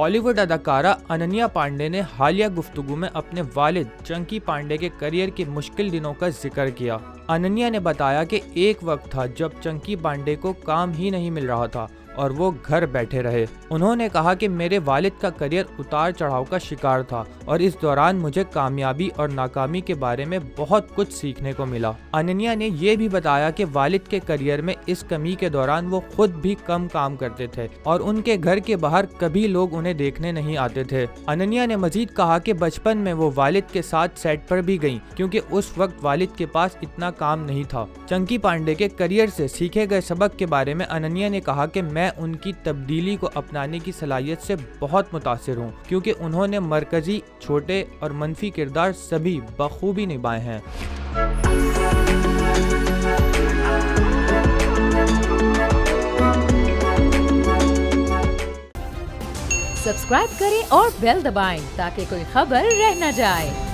बॉलीवुड अदाकारा अनन्या पांडे ने हालिया गुफ्तगू में अपने वालिद चंकी पांडे के करियर के मुश्किल दिनों का जिक्र किया। अनन्या ने बताया कि एक वक्त था जब चंकी पांडे को काम ही नहीं मिल रहा था और वो घर बैठे रहे। उन्होंने कहा कि मेरे वालिद का करियर उतार चढ़ाव का शिकार था और इस दौरान मुझे कामयाबी और नाकामी के बारे में बहुत कुछ सीखने को मिला। अनन्या ने ये भी बताया कि वालिद के करियर में इस कमी के दौरान वो खुद भी कम काम करते थे और उनके घर के बाहर कभी लोग उन्हें देखने नहीं आते थे। अनन्या ने मजीद कहा कि बचपन में वो वालिद के साथ सेट पर भी गईं क्योंकि उस वक्त वालिद के पास इतना काम नहीं था। चंकी पांडे के करियर से सीखे गए सबक के बारे में अनन्या ने कहा कि मैं उनकी तब्दीली को अपनाने की सलाहियत से बहुत मुतासिर हूँ क्योंकि उन्होंने मरकजी, छोटे और मनफी किरदार सभी बखूबी निभाए हैं। सब्सक्राइब करें और बेल दबाएं ताकि कोई खबर रह न जाए।